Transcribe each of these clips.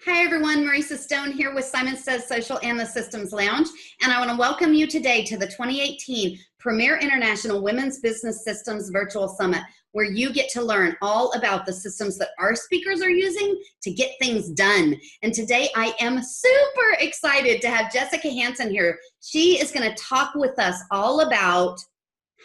Hi everyone, Marisa Stone here with Simon Says Social and the Systems Lounge, and I want to welcome you today to the 2018 Premier International Women's Business Systems Virtual Summit, where you get to learn all about the systems that our speakers are using to get things done. And today I am super excited to have Jessica Hansen here. She is going to talk with us all about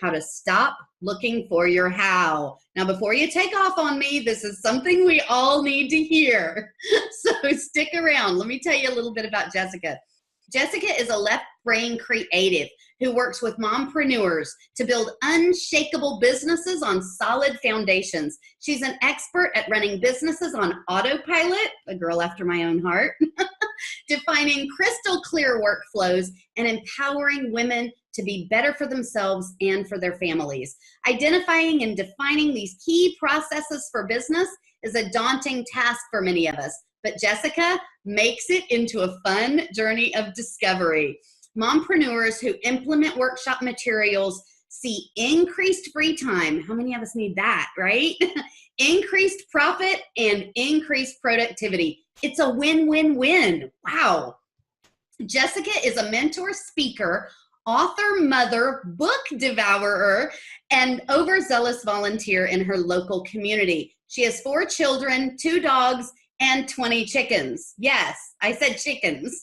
how to stop looking for your how. Now, before you take off on me, this is something we all need to hear. So stick around. Let me tell you a little bit about Jessica. Jessica is a left brain creative who works with mompreneurs to build unshakable businesses on solid foundations. She's an expert at running businesses on autopilot, a girl after my own heart, defining crystal clear workflows, and empowering women to be better for themselves and for their families. Identifying and defining these key processes for business is a daunting task for many of us, but Jessica makes it into a fun journey of discovery. Mompreneurs who implement workshop materials see increased free time. How many of us need that, right? Increased profit and increased productivity. It's a win-win-win. Wow. Jessica is a mentor, speaker, author, mother, book devourer, and overzealous volunteer in her local community. She has 4 children, 2 dogs, and 20 chickens. Yes, I said chickens.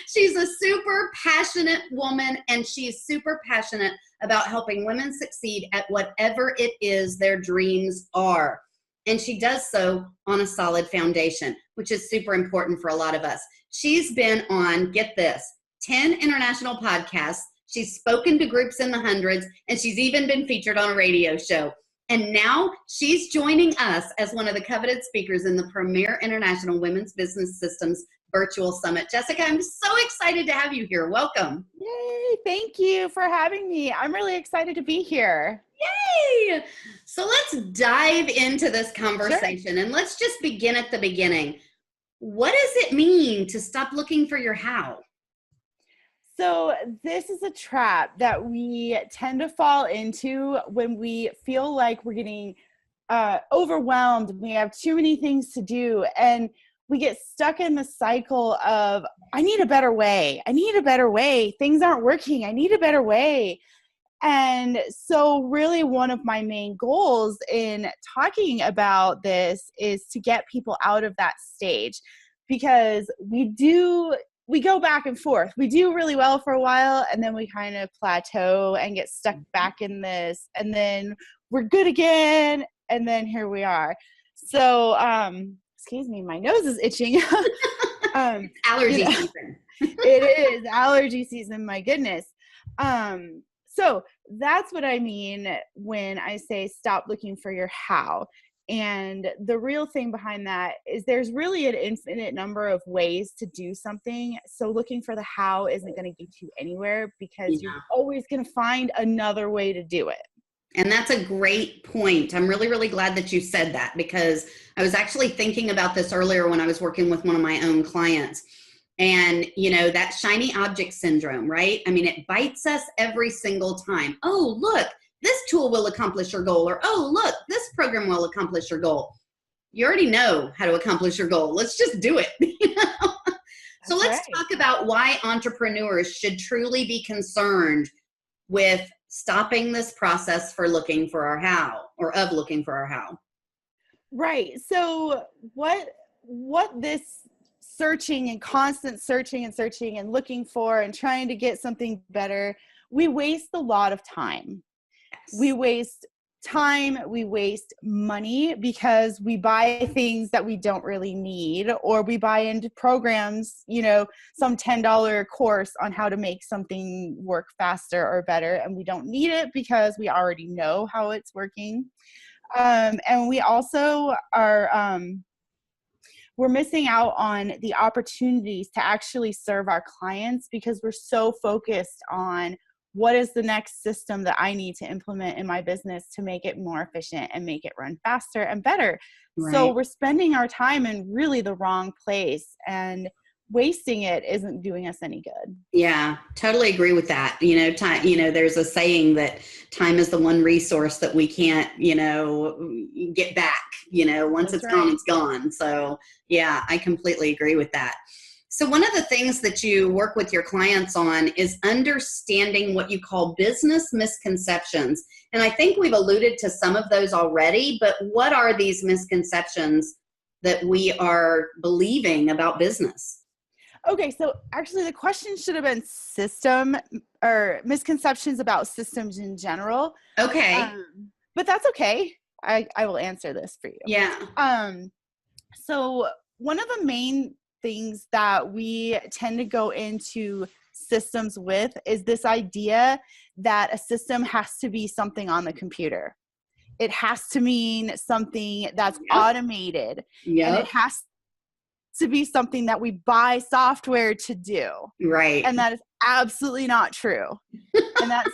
She's a super passionate woman, and she's super passionate about helping women succeed at whatever it is their dreams are. And she does so on a solid foundation, which is super important for a lot of us. She's been on, get this, 10 international podcasts. She's spoken to groups in the hundreds, and she's even been featured on a radio show. And now she's joining us as one of the coveted speakers in the Premier International Women's Business Systems Virtual Summit. Jessica, I'm so excited to have you here. Welcome. Yay, thank you for having me. I'm really excited to be here. Yay! So let's dive into this conversation. Sure. And let's just begin at the beginning. What does it mean to stop looking for your how? So this is a trap that we tend to fall into when we feel like we're getting overwhelmed. We have too many things to do, and we get stuck in the cycle of, I need a better way. I need a better way. Things aren't working. I need a better way. And so really one of my main goals in talking about this is to get people out of that stage, because we go back and forth. We do really well for a while, and then we kind of plateau and get stuck back in this, and then we're good again, and then here we are. So, excuse me, my nose is itching. Allergy season. It is allergy season, my goodness. So that's what I mean when I say stop looking for your how. And the real thing behind that is there's really an infinite number of ways to do something. So looking for the how isn't going to get you anywhere, because you're always going to find another way to do it. And that's a great point. I'm really, really glad that you said that, because I was actually thinking about this earlier when I was working with one of my own clients. And, you know, that shiny object syndrome, right? I mean, it bites us every single time. Oh, look, this tool will accomplish your goal. Or, oh, look, this program will accomplish your goal. You already know how to accomplish your goal. Let's just do it. So let's talk about why entrepreneurs should truly be concerned with stopping this process for looking for our how, or of looking for our how. Right. So what this searching and constant searching and looking for and trying to get something better, we waste a lot of time. Yes. We waste time, we waste money, because we buy things that we don't really need, or we buy into programs, you know, some $10 course on how to make something work faster or better, and we don't need it because we already know how it's working. And we also are we're missing out on the opportunities to actually serve our clients, because we're so focused on what is the next system that I need to implement in my business to make it more efficient and make it run faster and better. Right. So we're spending our time in really the wrong place. And wasting it isn't doing us any good. Yeah, totally agree with that. Time, there's a saying that time is the one resource that we can't, get back, once That's it's gone, right. it's gone. So yeah, I completely agree with that. So one of the things that you work with your clients on is understanding what you call business misconceptions. And I think we've alluded to some of those already, but what are these misconceptions that we are believing about business? Okay, so actually the question should have been system or misconceptions about systems in general. Okay. But that's okay. I will answer this for you. Yeah. So one of the main things that we tend to go into systems with is this idea that a system has to be something on the computer. It has to mean something that's Yep. automated. Yep. And it has to be something that we buy software to do. Right. And that is absolutely not true. And that's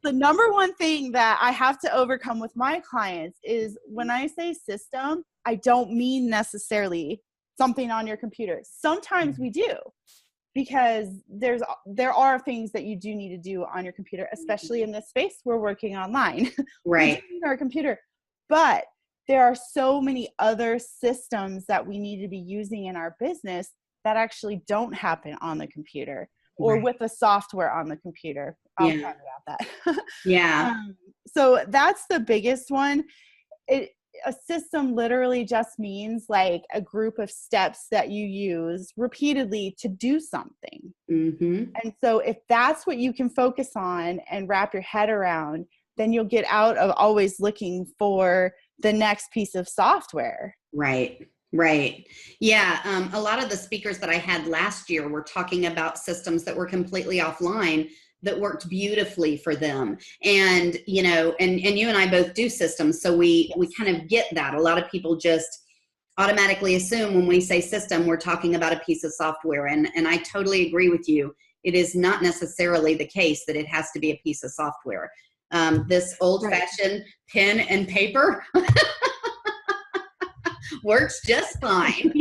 the number one thing that I have to overcome with my clients is when I say system, I don't mean necessarily something on your computer. Sometimes we do, because there are things that you do need to do on your computer, especially in this space we're working online. Right. We do need our computer, but there are so many other systems that we need to be using in our business that actually don't happen on the computer or Right. with the software on the computer. I'll Yeah. talk about that. Yeah. So that's the biggest one. A system literally just means like a group of steps that you use repeatedly to do something. Mm-hmm. And so if that's what you can focus on and wrap your head around, then you'll get out of always looking for the next piece of software. Right. Right. Yeah. A lot of the speakers that I had last year were talking about systems that were completely offline that worked beautifully for them. And, and you and I both do systems. So we kind of get that. A lot of people just automatically assume when we say system, we're talking about a piece of software. And I totally agree with you. It is not necessarily the case that it has to be a piece of software. This old-fashioned pen and paper works just fine.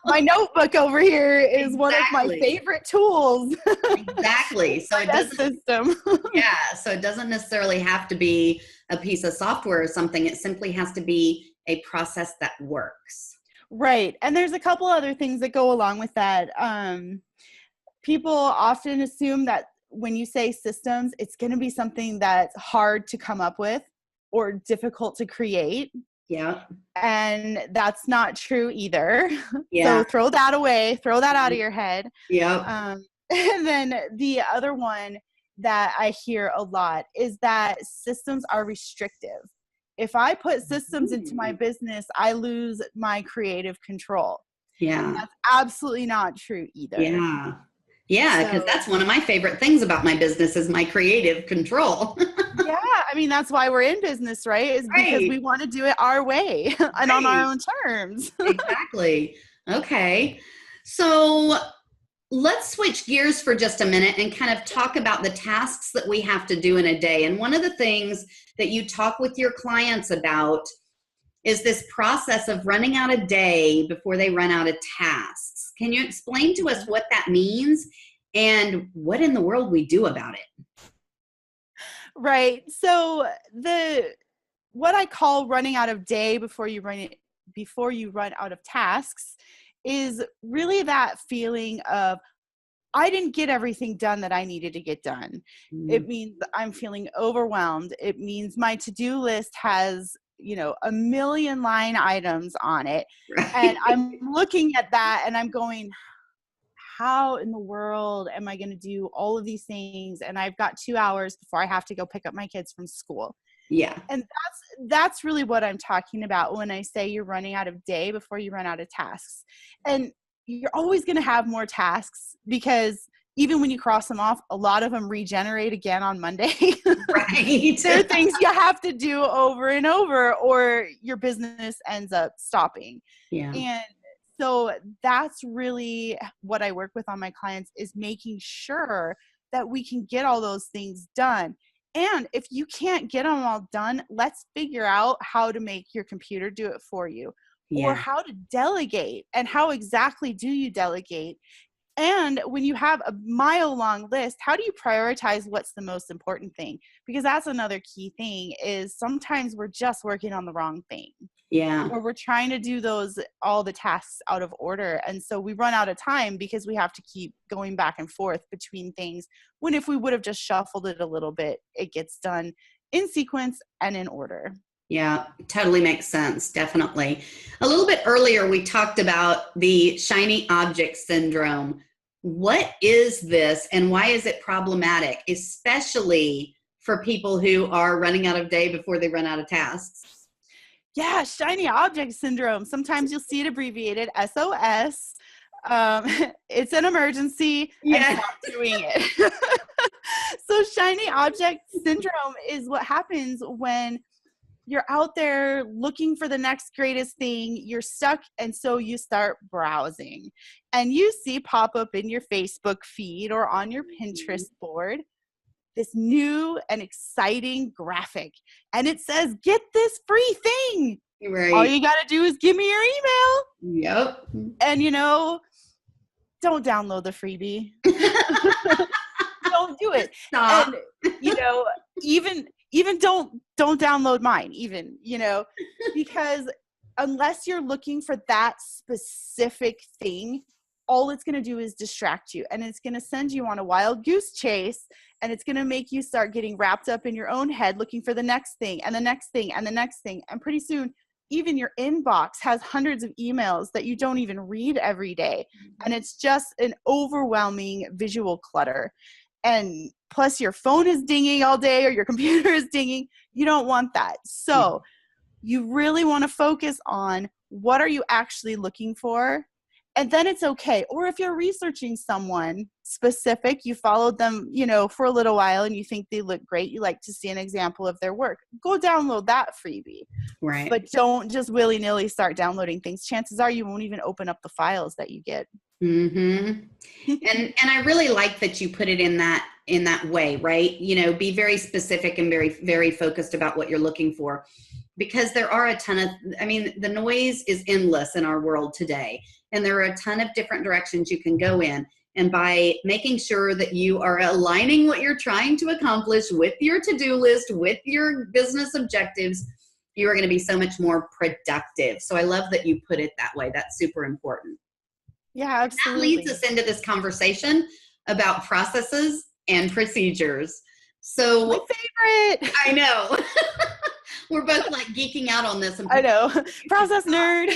My notebook over here is one of my favorite tools. Exactly. So it doesn't system. Yeah. So it doesn't necessarily have to be a piece of software or something. It simply has to be a process that works. Right. And there's a couple other things that go along with that. People often assume that when you say systems, it's going to be something that's hard to come up with or difficult to create. Yeah. And that's not true either. Yeah. So throw that away, throw that out of your head. Yeah. And then the other one that I hear a lot is that systems are restrictive. If I put systems into my business, I lose my creative control. Yeah. That's absolutely not true either. Yeah. Yeah, because that's one of my favorite things about my business is my creative control. Yeah, I mean, that's why we're in business, right? Is because we want to do it our way and on our own terms. Exactly. Okay. So let's switch gears for just a minute and kind of talk about the tasks that we have to do in a day. And one of the things that you talk with your clients about is this process of running out a day before they run out of tasks. Can you explain to us what that means and what in the world we do about it? Right. So what I call running out of day before you run out of tasks is really that feeling of I didn't get everything done that I needed to get done. It means I'm feeling overwhelmed. It means my to-do list has, a million line items on it. Right. And I'm looking at that and I'm going, how in the world am I going to do all of these things? And I've got 2 hours before I have to go pick up my kids from school. Yeah. And that's really what I'm talking about when I say you're running out of day before you run out of tasks. And you're always going to have more tasks because even when you cross them off, a lot of them regenerate again on Monday. Right. There are things you have to do over and over or your business ends up stopping. Yeah. And so that's really what I work with on my clients is making sure that we can get all those things done. And if you can't get them all done, let's figure out how to make your computer do it for you. or Yeah. how to delegate, and how exactly do you delegate? And when you have a mile-long list, how do you prioritize what's the most important thing? Because that's another key thing, is sometimes we're just working on the wrong thing. Yeah. Or we're trying to do all the tasks out of order. And so we run out of time because we have to keep going back and forth between things, when if we would have just shuffled it a little bit, it gets done in sequence and in order. Yeah, totally makes sense. Definitely. A little bit earlier, we talked about the shiny object syndrome. What is this and why is it problematic, especially for people who are running out of day before they run out of tasks? Yeah, shiny object syndrome. Sometimes you'll see it abbreviated SOS. It's an emergency and Yeah. stop doing it. So shiny object syndrome is what happens when you're out there looking for the next greatest thing, you're stuck, and so you start browsing. And you see pop up in your Facebook feed or on your Pinterest board this new and exciting graphic. And it says, get this free thing. Right. All you got to do is give me your email. Yep. And, don't download the freebie. Don't do it. Stop. And, even don't download mine, because unless you're looking for that specific thing, all it's going to do is distract you, and it's going to send you on a wild goose chase, and it's going to make you start getting wrapped up in your own head looking for the next thing and the next thing and the next thing. And pretty soon, even your inbox has hundreds of emails that you don't even read every day. And it's just an overwhelming visual clutter. And plus your phone is dinging all day, or your computer is dinging. You don't want that. So you really want to focus on, what are you actually looking for? And then it's okay. Or if you're researching someone specific, you followed them, for a little while, and you think they look great, you like to see an example of their work, go download that freebie. Right. But don't just willy-nilly start downloading things. Chances are you won't even open up the files that you get. Mm-hmm. And I really like that you put it in that way, right? Be very specific and very, very focused about what you're looking for, because there are a ton of, the noise is endless in our world today, and there are a ton of different directions you can go in. And by making sure that you are aligning what you're trying to accomplish with your to-do list, with your business objectives, you are going to be so much more productive. So I love that you put it that way. That's super important. Yeah, absolutely. That leads us into this conversation about processes and procedures. So my favorite. I know. We're both like geeking out on this. I know. Process nerd.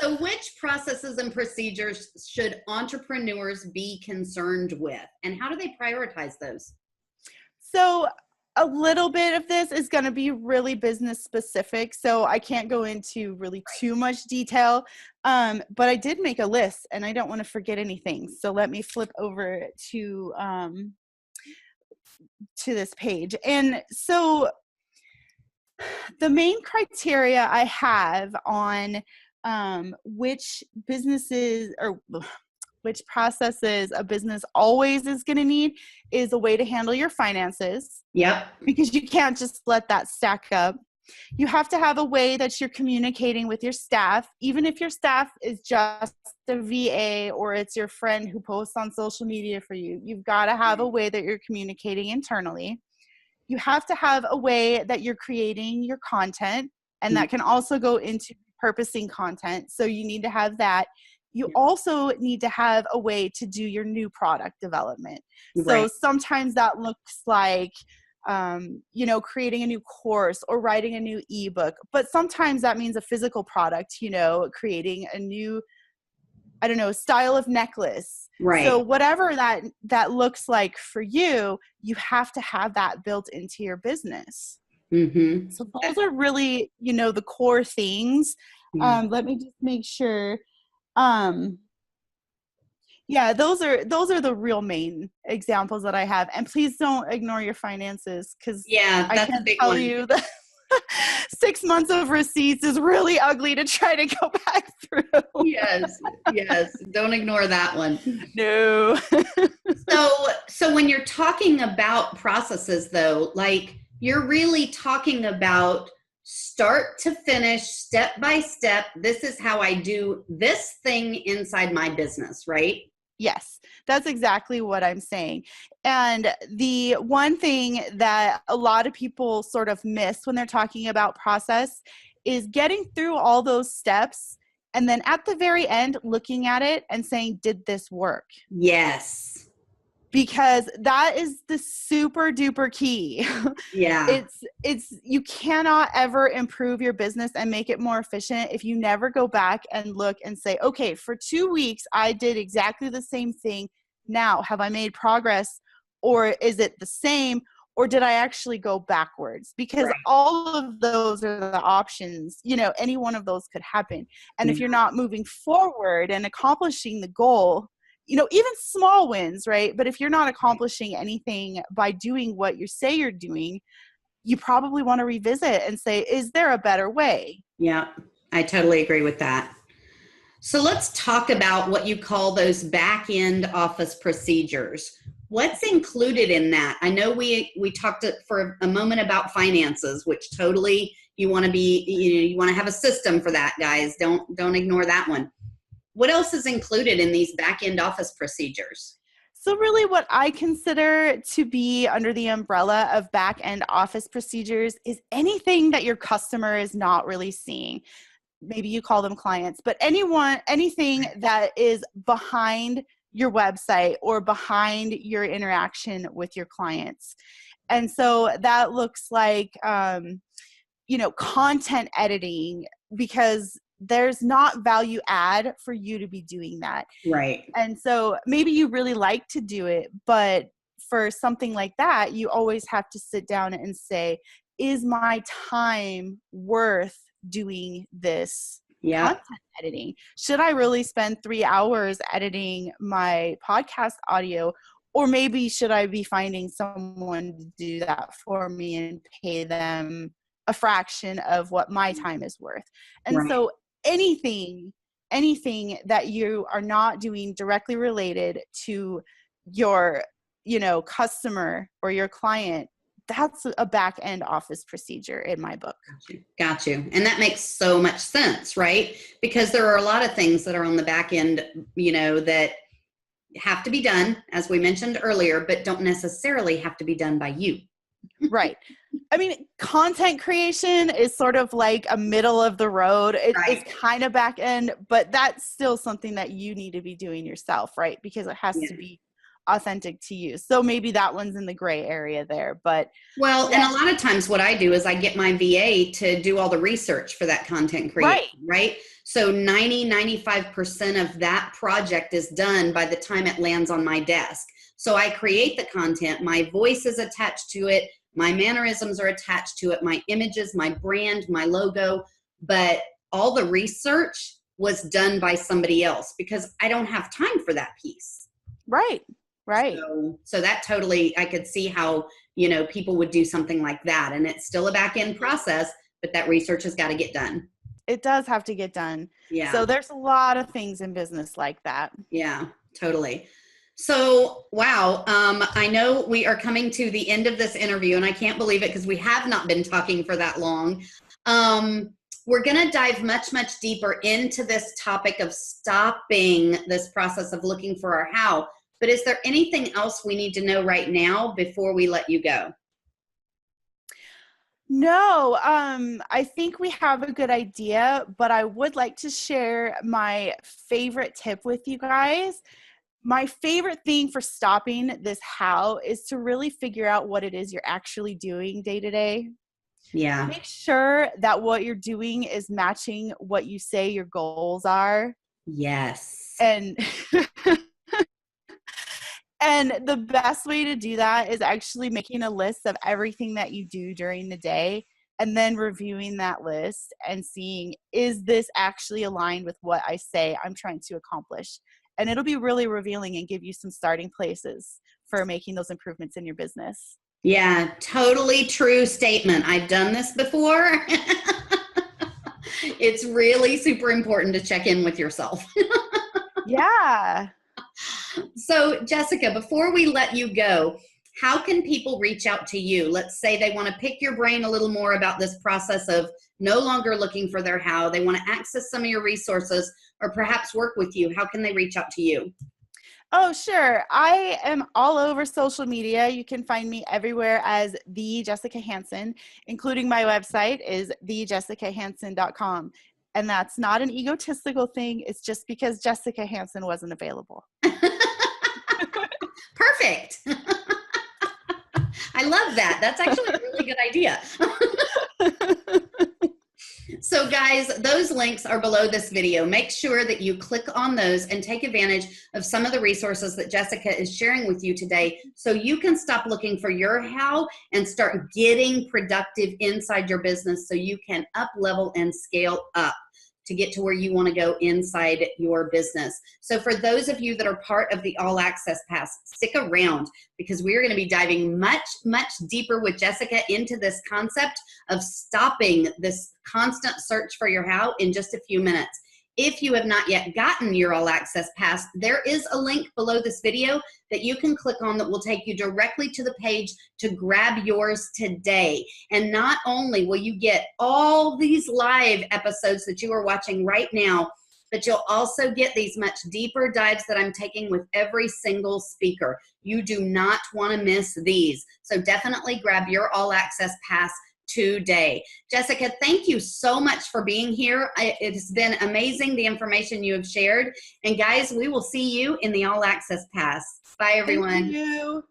So which processes and procedures should entrepreneurs be concerned with, and how do they prioritize those? So a little bit of this is going to be really business specific, so I can't go into really too much detail, but I did make a list, and I don't want to forget anything. So let me flip over to this page. And so the main criteria I have on which businesses or which processes a business always is going to need is a way to handle your finances. Yep. Because you can't just let that stack up. You have to have a way that you're communicating with your staff, even if your staff is just a VA or it's your friend who posts on social media for you. You've got to have a way that you're communicating internally. You have to have a way that you're creating your content, and that can also go into purposing content. So you need to have that. You also need to have a way to do your new product development. So sometimes that looks like, creating a new course or writing a new ebook. But sometimes that means a physical product, creating a new, style of necklace. Right. So whatever that looks like for you, you have to have that built into your business. Mm-hmm. So those are really, the core things. Yeah. Let me just make sure. Those are the real main examples that I have. And please don't ignore your finances, because I can tell you that 6 months of receipts is really ugly to try to go back through. Yes. Don't ignore that one. No. So when you're talking about processes, though, like, you're really talking about start to finish, step by step. This is how I do this thing inside my business, right? Yes, that's exactly what I'm saying. And the one thing that a lot of people sort of miss when they're talking about process is getting through all those steps and then at the very end, looking at it and saying, did this work? Yes. Because that is the super duper key. Yeah. It's you cannot ever improve your business and make it more efficient if you never go back and look and say, okay, for 2 weeks I did exactly the same thing. Now, have I made progress, or is it the same, or did I actually go backwards? Because Right. all of those are the options. Any one of those could happen. And if you're not moving forward and accomplishing the goal, even small wins, right? But if you're not accomplishing anything by doing what you say you're doing, you probably want to revisit and say, is there a better way? Yeah, I totally agree with that. So let's talk about what you call those back-end office procedures. What's included in that? I know we talked for a moment about finances, which totally you want to be, you want to have a system for that, guys. Don't ignore that one. What else is included in these back-end office procedures? So really what I consider to be under the umbrella of back-end office procedures is anything that your customer is not really seeing. Maybe you call them clients, but anything that is behind your website or behind your interaction with your clients. And so that looks like, content editing, because there's not value add for you to be doing that. Right. And so maybe you really like to do it, but for something like that, you always have to sit down and say, is my time worth doing this content editing? Should I really spend 3 hours editing my podcast audio? Or maybe should I be finding someone to do that for me and pay them a fraction of what my time is worth? And so anything that you are not doing directly related to your, customer or your client, that's a back end office procedure in my book. Got you. And that makes so much sense, right? Because there are a lot of things that are on the back end, that have to be done, as we mentioned earlier, but don't necessarily have to be done by you. Right. I mean, content creation is sort of like a middle of the road. It's kind of back end, but that's still something that you need to be doing yourself, right? Because it has to be authentic to you. So maybe that one's in the gray area there, but. Well, and a lot of times what I do is I get my VA to do all the research for that content creation, right? So 95% of that project is done by the time it lands on my desk. So I create the content, my voice is attached to it, my mannerisms are attached to it, my images, my brand, my logo, but all the research was done by somebody else because I don't have time for that piece. Right. So that totally, I could see how, people would do something like that, and it's still a back end process, but that research has got to get done. It does have to get done. Yeah. So there's a lot of things in business like that. Yeah, totally. So, wow. I know we are coming to the end of this interview, and I can't believe it because we have not been talking for that long. We're going to dive much, much deeper into this topic of stopping this process of looking for our how. But is there anything else we need to know right now before we let you go? No, I think we have a good idea, but I would like to share my favorite tip with you guys. My favorite thing for stopping this how is to really figure out what it is you're actually doing day to day. Yeah. Make sure that what you're doing is matching what you say your goals are. Yes. And the best way to do that is actually making a list of everything that you do during the day and then reviewing that list and seeing, is this actually aligned with what I say I'm trying to accomplish? And it'll be really revealing and give you some starting places for making those improvements in your business. Yeah, totally true statement. I've done this before. It's really super important to check in with yourself. Yeah. So, Jessica, before we let you go, how can people reach out to you? Let's say they want to pick your brain a little more about this process of no longer looking for their how. They want to access some of your resources or perhaps work with you. How can they reach out to you? Oh, sure. I am all over social media. You can find me everywhere as the Jessica Hansen, including my website is thejessicahansen.com. And that's not an egotistical thing. It's just because Jessica Hansen wasn't available. Perfect. I love that. That's actually a really good idea. So guys, those links are below this video. Make sure that you click on those and take advantage of some of the resources that Jessica is sharing with you today so you can stop looking for your how and start getting productive inside your business so you can up level and scale up to get to where you want to go inside your business. So for those of you that are part of the All Access Pass, stick around because we're going to be diving much, much deeper with Jessica into this concept of stopping this constant search for your how in just a few minutes. If you have not yet gotten your All Access Pass, there is a link below this video that you can click on that will take you directly to the page to grab yours today. And not only will you get all these live episodes that you are watching right now, but you'll also get these much deeper dives that I'm taking with every single speaker. You do not want to miss these. So definitely grab your All Access Pass today. Jessica, thank you so much for being here. It has been amazing, the information you have shared. And guys, we will see you in the All Access Pass. Bye, everyone. Thank you.